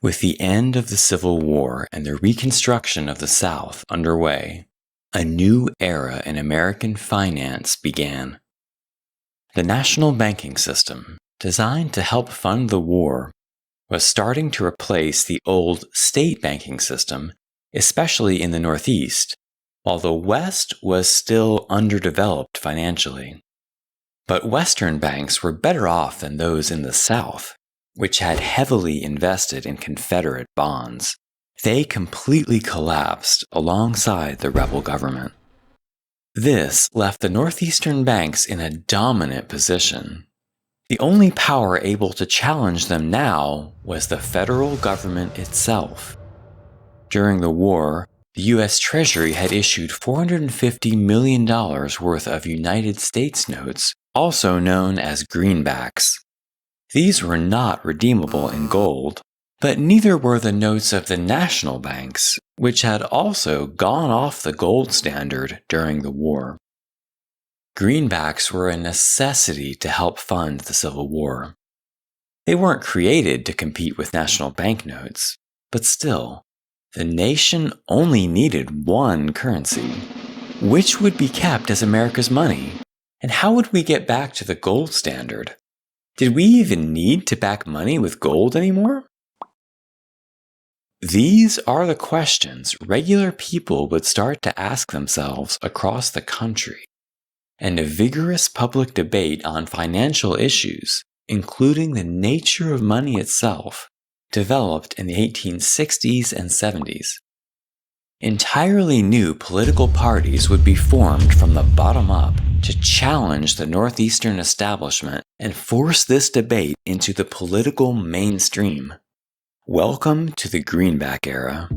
With the end of the Civil War and the reconstruction of the South underway, a new era in American finance began. The national banking system, designed to help fund the war, was starting to replace the old state banking system, especially in the Northeast, while the West was still underdeveloped financially. But Western banks were better off than those in the South, which had heavily invested in Confederate bonds. They completely collapsed alongside the rebel government. This left the Northeastern banks in a dominant position. The only power able to challenge them now was the federal government itself. During the war, the U.S. Treasury had issued $450 million worth of United States notes, also known as Greenbacks. These were not redeemable in gold, but neither were the notes of the national banks, which had also gone off the gold standard during the war. Greenbacks were a necessity to help fund the Civil War. They weren't created to compete with national banknotes, but still, the nation only needed one currency. Which would be kept as America's money? And how would we get back to the gold standard? Did we even need to back money with gold anymore? These are the questions regular people would start to ask themselves across the country, and a vigorous public debate on financial issues, including the nature of money itself, developed in the 1860s and 70s. Entirely new political parties would be formed from the bottom up to challenge the Northeastern establishment and force this debate into the political mainstream. Welcome to the Greenback era.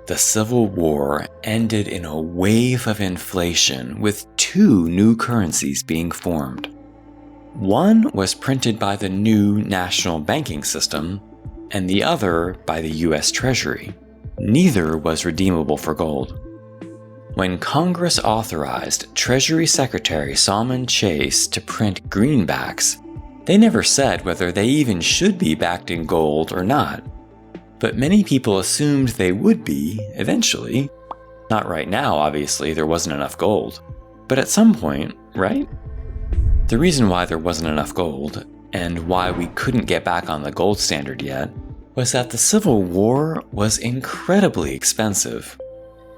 The Civil War ended in a wave of inflation with two new currencies being formed. One was printed by the new national banking system, and the other by the U.S. Treasury. Neither was redeemable for gold. When Congress authorized Treasury Secretary Salmon Chase to print greenbacks, they never said whether they even should be backed in gold or not. But many people assumed they would be, eventually. Not right now, obviously, there wasn't enough gold. But at some point, right? The reason why there wasn't enough gold, and why we couldn't get back on the gold standard yet, was that the Civil War was incredibly expensive.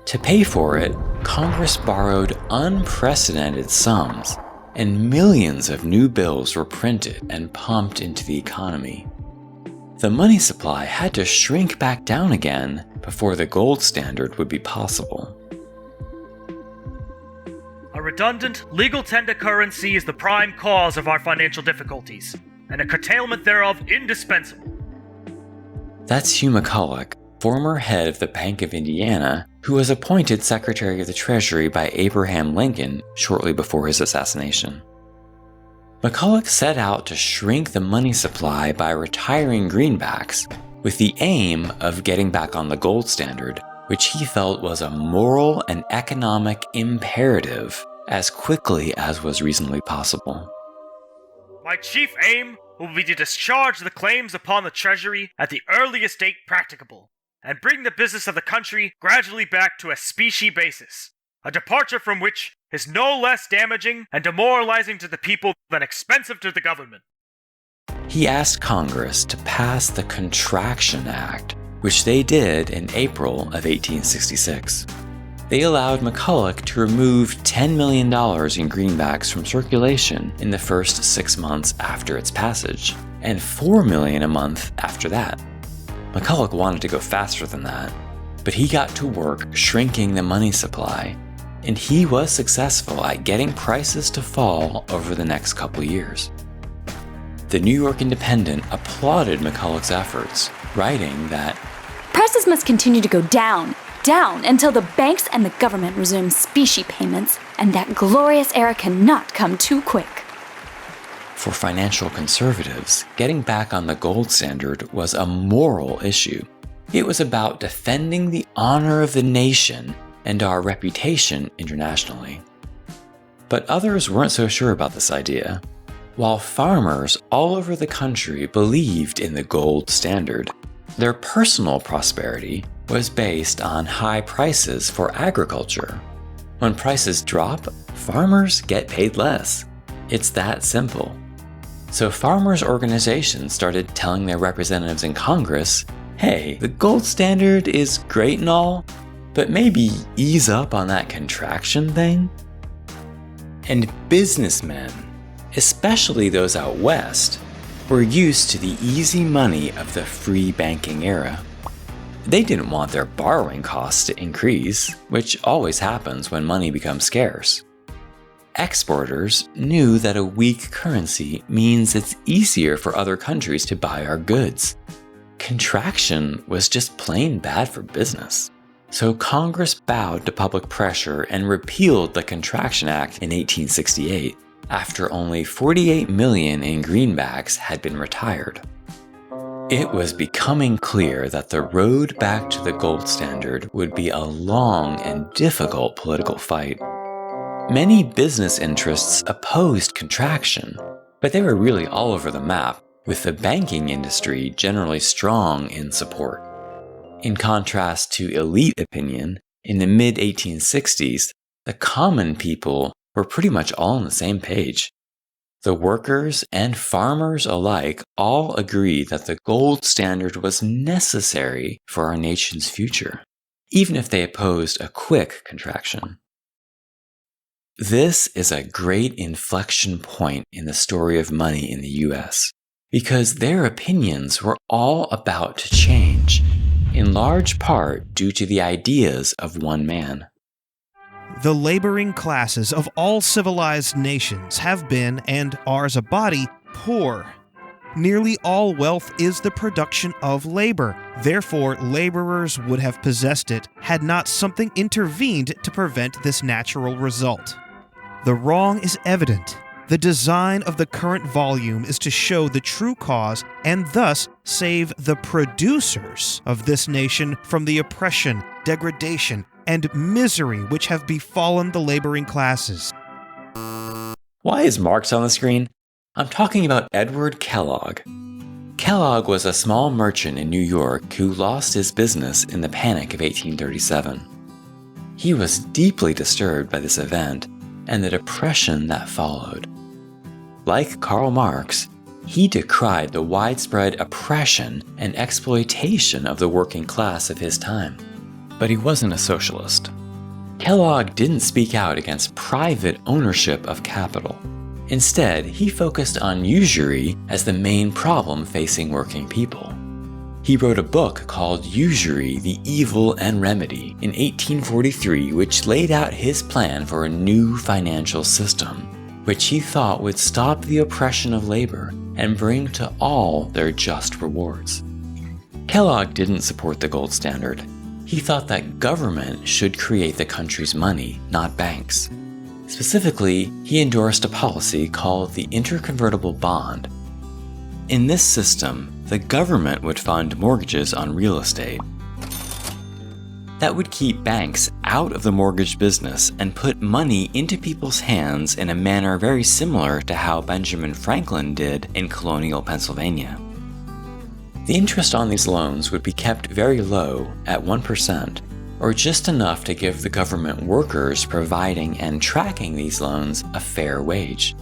To pay for it, Congress borrowed unprecedented sums, and millions of new bills were printed and pumped into the economy. The money supply had to shrink back down again before the gold standard would be possible. A redundant, legal tender currency is the prime cause of our financial difficulties, and a curtailment thereof indispensable. That's Hugh McCulloch, former head of the Bank of Indiana, who was appointed Secretary of the Treasury by Abraham Lincoln shortly before his assassination. McCulloch set out to shrink the money supply by retiring greenbacks, with the aim of getting back on the gold standard, which he felt was a moral and economic imperative as quickly as was reasonably possible. My chief aim will be to discharge the claims upon the Treasury at the earliest date practicable, and bring the business of the country gradually back to a specie basis, a departure from which is no less damaging and demoralizing to the people than expensive to the government. He asked Congress to pass the Contraction Act, which they did in April of 1866. They allowed McCulloch to remove $10 million in greenbacks from circulation in the first 6 months after its passage, and $4 million a month after that. McCulloch wanted to go faster than that, but he got to work shrinking the money supply, and he was successful at getting prices to fall over the next couple years. The New York Independent applauded McCulloch's efforts, writing that prices must continue to go down until the banks and the government resume specie payments, and that glorious era cannot come too quick. For financial conservatives, getting back on the gold standard was a moral issue. It was about defending the honor of the nation and our reputation internationally. But others weren't so sure about this idea. While farmers all over the country believed in the gold standard, their personal prosperity was based on high prices for agriculture. When prices drop, farmers get paid less. It's that simple. So farmers' organizations started telling their representatives in Congress, hey, the gold standard is great and all, but maybe ease up on that contraction thing. And businessmen, especially those out west, were used to the easy money of the free banking era. They didn't want their borrowing costs to increase, which always happens when money becomes scarce. Exporters knew that a weak currency means it's easier for other countries to buy our goods. Contraction was just plain bad for business. So Congress bowed to public pressure and repealed the Contraction Act in 1868, after only 48 million in greenbacks had been retired. It was becoming clear that the road back to the gold standard would be a long and difficult political fight. Many business interests opposed contraction, but they were really all over the map, with the banking industry generally strong in support. In contrast to elite opinion, in the mid-1860s, the common people were pretty much all on the same page. The workers and farmers alike all agreed that the gold standard was necessary for our nation's future, even if they opposed a quick contraction. This is a great inflection point in the story of money in the US, because their opinions were all about to change, in large part due to the ideas of one man. The laboring classes of all civilized nations have been, and are as a body, poor. Nearly all wealth is the production of labor. Therefore, laborers would have possessed it had not something intervened to prevent this natural result. The wrong is evident. The design of the current volume is to show the true cause and thus save the producers of this nation from the oppression, degradation, and misery which have befallen the laboring classes. Why is Marx on the screen? I'm talking about Edward Kellogg. Kellogg was a small merchant in New York who lost his business in the Panic of 1837. He was deeply disturbed by this event and the depression that followed. Like Karl Marx, he decried the widespread oppression and exploitation of the working class of his time. But he wasn't a socialist. Kellogg didn't speak out against private ownership of capital. Instead, he focused on usury as the main problem facing working people. He wrote a book called Usury, the Evil and Remedy in 1843, which laid out his plan for a new financial system, which he thought would stop the oppression of labor and bring to all their just rewards. Kellogg didn't support the gold standard. He thought that government should create the country's money, not banks. Specifically, he endorsed a policy called the interconvertible bond. In this system, the government would fund mortgages on real estate. That would keep banks out of the mortgage business and put money into people's hands in a manner very similar to how Benjamin Franklin did in colonial Pennsylvania. The interest on these loans would be kept very low at 1%, or just enough to give the government workers providing and tracking these loans a fair wage.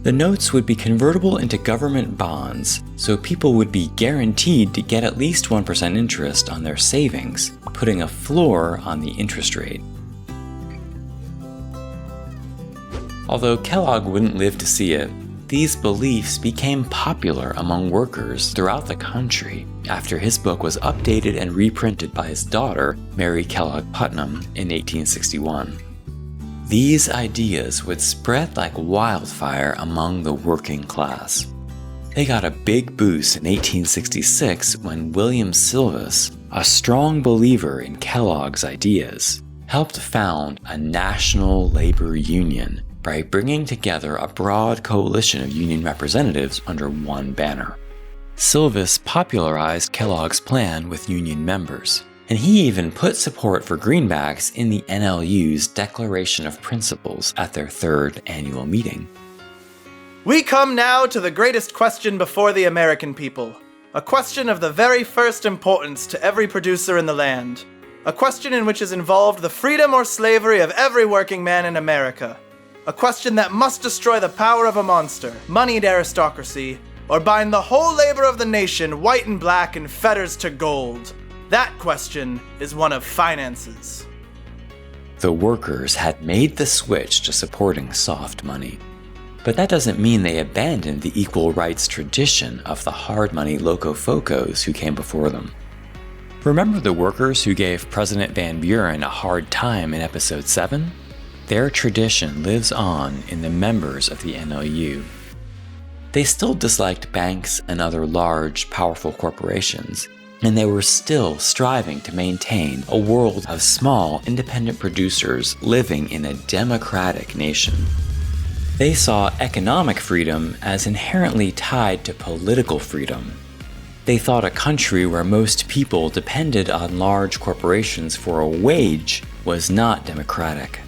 The notes would be convertible into government bonds, so people would be guaranteed to get at least 1% interest on their savings, putting a floor on the interest rate. Although Kellogg wouldn't live to see it, these beliefs became popular among workers throughout the country after his book was updated and reprinted by his daughter, Mary Kellogg Putnam, in 1861. These ideas would spread like wildfire among the working class. They got a big boost in 1866 when William Sylvis, a strong believer in Kellogg's ideas, helped found a national labor union by bringing together a broad coalition of union representatives under one banner. Sylvis popularized Kellogg's plan with union members, and he even put support for greenbacks in the NLU's Declaration of Principles at their third annual meeting. We come now to the greatest question before the American people. A question of the very first importance to every producer in the land. A question in which is involved the freedom or slavery of every working man in America. A question that must destroy the power of a monster, moneyed aristocracy, or bind the whole labor of the nation, white and black, in fetters to gold. That question is one of finances. The workers had made the switch to supporting soft money. But that doesn't mean they abandoned the equal rights tradition of the hard money locofocos who came before them. Remember the workers who gave President Van Buren a hard time in episode 7? Their tradition lives on in the members of the NLU. They still disliked banks and other large, powerful corporations, and they were still striving to maintain a world of small, independent producers living in a democratic nation. They saw economic freedom as inherently tied to political freedom. They thought a country where most people depended on large corporations for a wage was not democratic.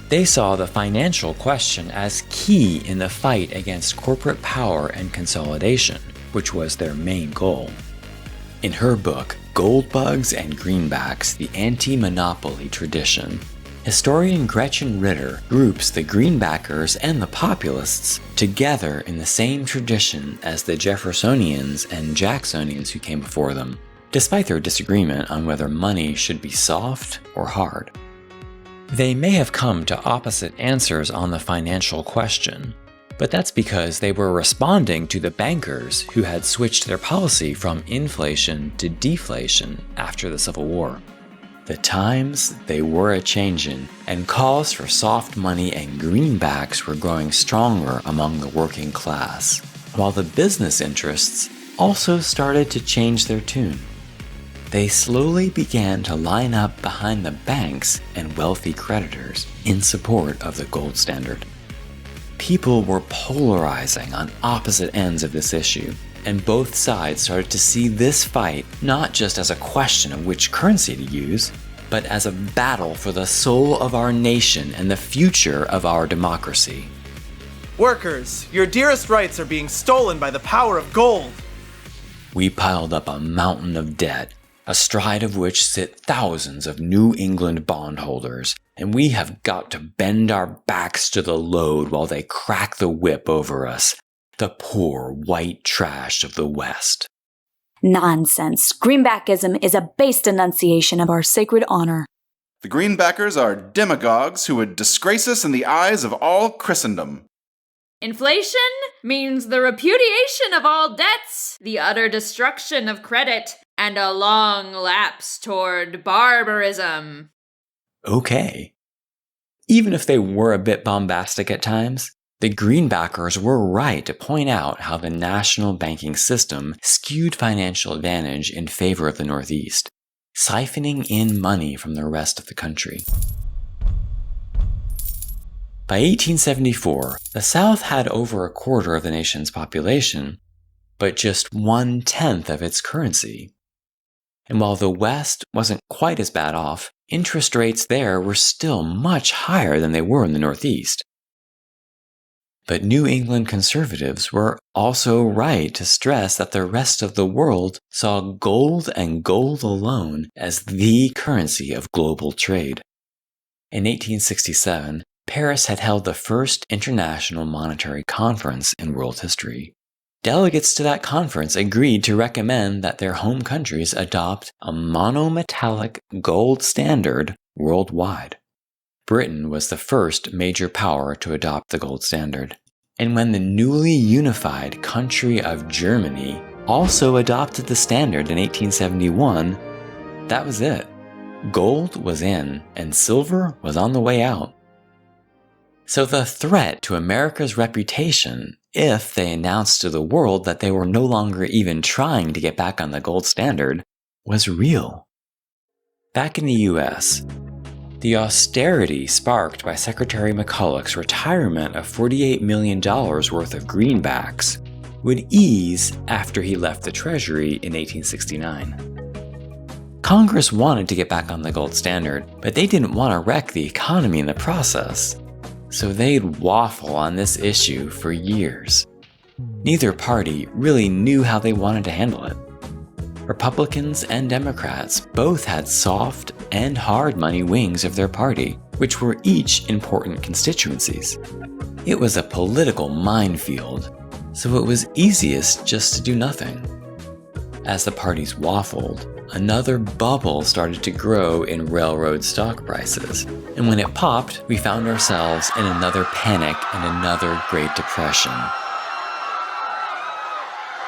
They saw the financial question as key in the fight against corporate power and consolidation, which was their main goal. In her book, Goldbugs and Greenbacks, the Anti-Monopoly Tradition, historian Gretchen Ritter groups the Greenbackers and the Populists together in the same tradition as the Jeffersonians and Jacksonians who came before them, despite their disagreement on whether money should be soft or hard. They may have come to opposite answers on the financial question, but that's because they were responding to the bankers who had switched their policy from inflation to deflation after the Civil War. The times, they were a-changin', and calls for soft money and greenbacks were growing stronger among the working class, while the business interests also started to change their tune. They slowly began to line up behind the banks and wealthy creditors in support of the gold standard. People were polarizing on opposite ends of this issue, and both sides started to see this fight not just as a question of which currency to use, but as a battle for the soul of our nation and the future of our democracy. Workers, your dearest rights are being stolen by the power of gold. We piled up a mountain of debt, astride of which sit thousands of New England bondholders, and we have got to bend our backs to the load while they crack the whip over us, the poor white trash of the West. Nonsense. Greenbackism is a base denunciation of our sacred honor. The Greenbackers are demagogues who would disgrace us in the eyes of all Christendom. Inflation means the repudiation of all debts, the utter destruction of credit, and a long lapse toward barbarism. Okay. Even if they were a bit bombastic at times, the Greenbackers were right to point out how the national banking system skewed financial advantage in favor of the Northeast, siphoning in money from the rest of the country. By 1874, the South had over a quarter of the nation's population, but just 1/10 of its currency. And while the West wasn't quite as bad off, interest rates there were still much higher than they were in the Northeast. But New England conservatives were also right to stress that the rest of the world saw gold and gold alone as the currency of global trade. In 1867, Paris had held the first international monetary conference in world history. Delegates to that conference agreed to recommend that their home countries adopt a monometallic gold standard worldwide. Britain was the first major power to adopt the gold standard. And when the newly unified country of Germany also adopted the standard in 1871, that was it. Gold was in, and silver was on the way out. So the threat to America's reputation, if they announced to the world that they were no longer even trying to get back on the gold standard, was real. Back in the US, the austerity sparked by Secretary McCulloch's retirement of $48 million worth of greenbacks would ease after he left the Treasury in 1869. Congress wanted to get back on the gold standard, but they didn't want to wreck the economy in the process. so they'd waffle on this issue for years. Neither party really knew how they wanted to handle it. Republicans and Democrats both had soft and hard money wings of their party, which were each important constituencies. It was a political minefield, so it was easiest just to do nothing. As the parties waffled, another bubble started to grow in railroad stock prices, and when it popped, we found ourselves in another panic and another Great Depression.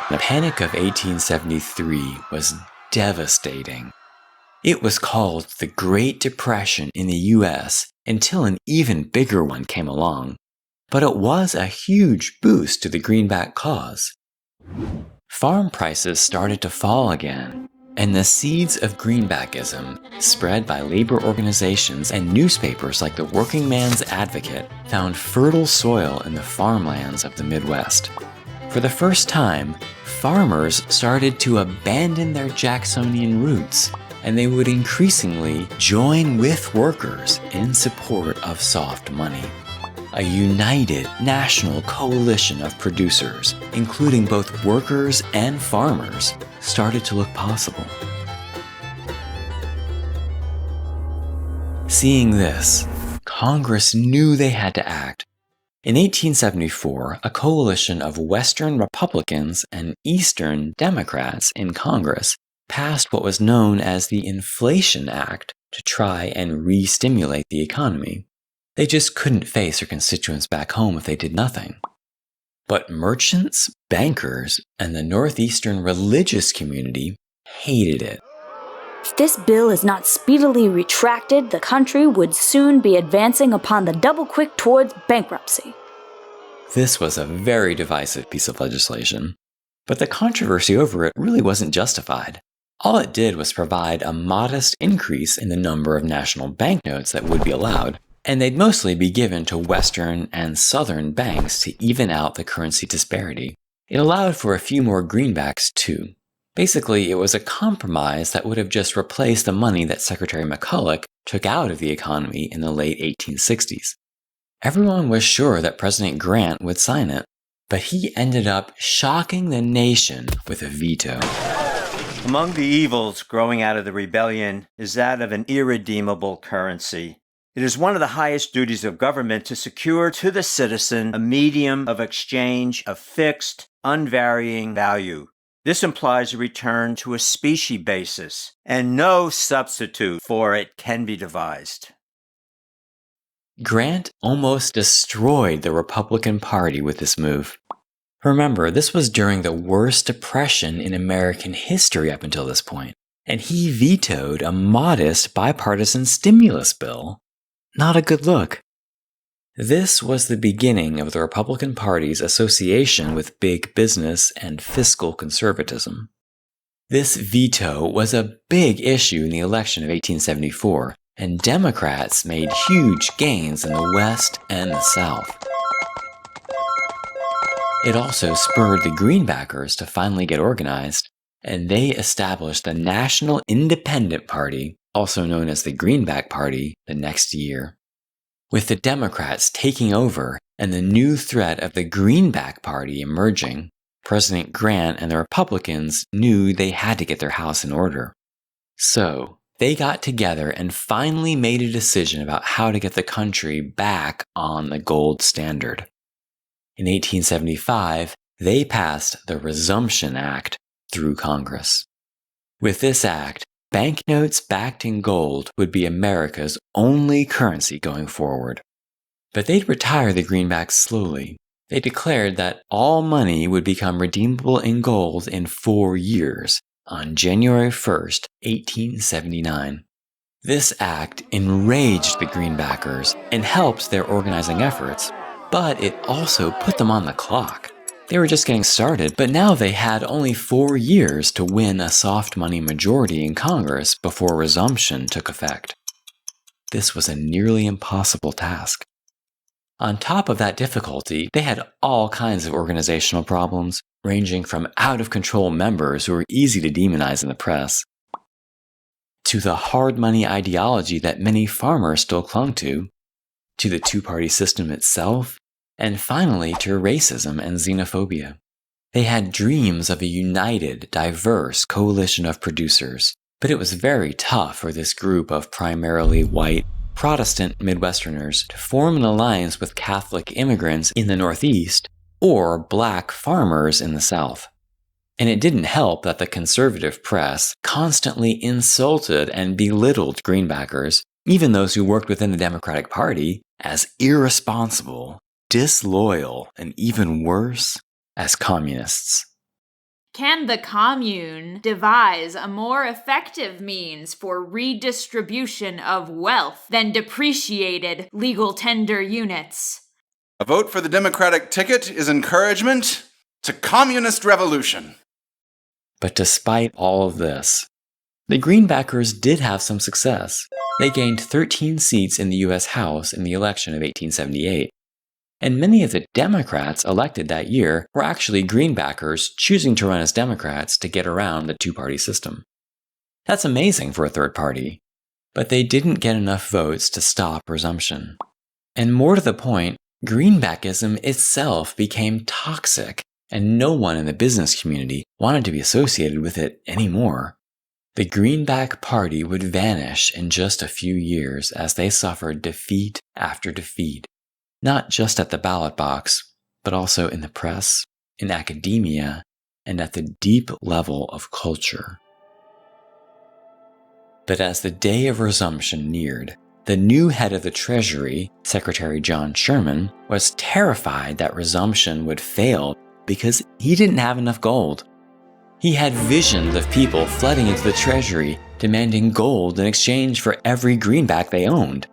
The Panic of 1873 was devastating. It was called the Great Depression in the US until an even bigger one came along, but it was a huge boost to the Greenback cause. Farm prices started to fall again, and the seeds of Greenbackism, spread by labor organizations and newspapers like the Working Man's Advocate, found fertile soil in the farmlands of the Midwest. For the first time, farmers started to abandon their Jacksonian roots, and they would increasingly join with workers in support of soft money. A united national coalition of producers, including both workers and farmers, started to look possible. Seeing this, Congress knew they had to act. In 1874, a coalition of Western Republicans and Eastern Democrats in Congress passed what was known as the Inflation Act to try and re-stimulate the economy. They just couldn't face their constituents back home if they did nothing. But merchants, bankers, and the Northeastern religious community hated it. If this bill is not speedily retracted, the country would soon be advancing upon the double quick towards bankruptcy. This was a very divisive piece of legislation, but the controversy over it really wasn't justified. All it did was provide a modest increase in the number of national banknotes that would be allowed, and they'd mostly be given to Western and Southern banks to even out the currency disparity. It allowed for a few more greenbacks too. Basically, it was a compromise that would have just replaced the money that Secretary McCulloch took out of the economy in the late 1860s. Everyone was sure that President Grant would sign it, but he ended up shocking the nation with a veto. Among the evils growing out of the rebellion is that of an irredeemable currency. It is one of the highest duties of government to secure to the citizen a medium of exchange of fixed, unvarying value. This implies a return to a specie basis, and no substitute for it can be devised. Grant almost destroyed the Republican Party with this move. Remember, this was during the worst depression in American history up until this point, and he vetoed a modest bipartisan stimulus bill. Not a good look. This was the beginning of the Republican Party's association with big business and fiscal conservatism. This veto was a big issue in the election of 1874, and Democrats made huge gains in the West and the South. It also spurred the Greenbackers to finally get organized, and they established the National Independent Party, also known as the Greenback Party, the next year. With the Democrats taking over and the new threat of the Greenback Party emerging, President Grant and the Republicans knew they had to get their house in order. So, they got together and finally made a decision about how to get the country back on the gold standard. In 1875, they passed the Resumption Act through Congress. With this act, banknotes backed in gold would be America's only currency going forward. But they'd retire the greenbacks slowly. They declared that all money would become redeemable in gold in 4 years, on January 1st, 1879. This act enraged the Greenbackers and helped their organizing efforts, but it also put them on the clock. They were just getting started, but now they had only 4 years to win a soft money majority in Congress before resumption took effect. This was a nearly impossible task. On top of that difficulty, they had all kinds of organizational problems, ranging from out-of-control members who were easy to demonize in the press, to the hard money ideology that many farmers still clung to to the two-party system itself, and finally to racism and xenophobia. They had dreams of a united, diverse coalition of producers, but it was very tough for this group of primarily white, Protestant Midwesterners to form an alliance with Catholic immigrants in the Northeast or black farmers in the South. And it didn't help that the conservative press constantly insulted and belittled Greenbackers, even those who worked within the Democratic Party, as irresponsible, disloyal, and even worse, as communists. Can the commune devise a more effective means for redistribution of wealth than depreciated legal tender units? A vote for the Democratic ticket is encouragement to communist revolution. But despite all of this, the Greenbackers did have some success. They gained 13 seats in the U.S. House in the election of 1878. And many of the Democrats elected that year were actually Greenbackers choosing to run as Democrats to get around the two-party system. That's amazing for a third party, but they didn't get enough votes to stop resumption. And more to the point, Greenbackism itself became toxic, and no one in the business community wanted to be associated with it anymore. The Greenback Party would vanish in just a few years as they suffered defeat after defeat. Not just at the ballot box, but also in the press, in academia, and at the deep level of culture. But as the day of resumption neared, the new head of the Treasury, Secretary John Sherman, was terrified that resumption would fail because he didn't have enough gold. He had visions of people flooding into the Treasury, demanding gold in exchange for every greenback they owned.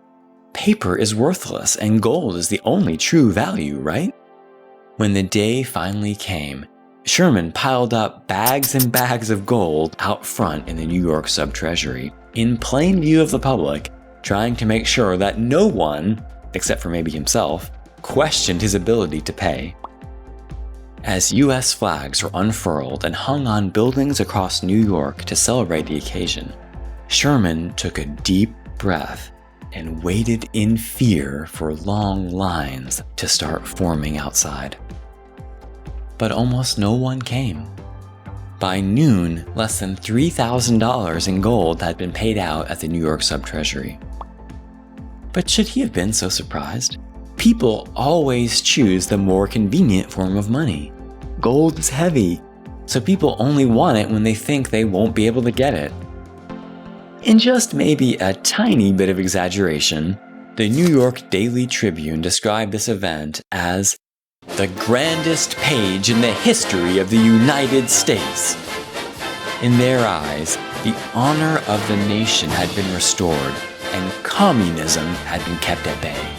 Paper is worthless, and gold is the only true value, right? When the day finally came, Sherman piled up bags and bags of gold out front in the New York sub-treasury, in plain view of the public, trying to make sure that no one, except for maybe himself, questioned his ability to pay. As U.S. flags were unfurled and hung on buildings across New York to celebrate the occasion, Sherman took a deep breath and waited in fear for long lines to start forming outside. But almost no one came. By noon, less than $3,000 in gold had been paid out at the New York sub-treasury. But should he have been so surprised? People always choose the more convenient form of money. Gold is heavy, so people only want it when they think they won't be able to get it. In just maybe a tiny bit of exaggeration, the New York Daily Tribune described this event as the grandest page in the history of the United States. In their eyes, the honor of the nation had been restored, and communism had been kept at bay.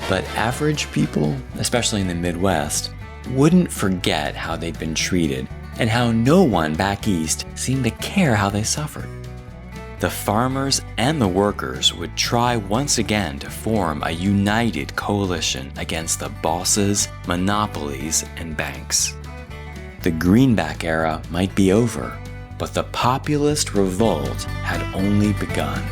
But average people, especially in the Midwest, wouldn't forget how they'd been treated and how no one back east seemed to care how they suffered. The farmers and the workers would try once again to form a united coalition against the bosses, monopolies, and banks. The Greenback era might be over, but the populist revolt had only begun.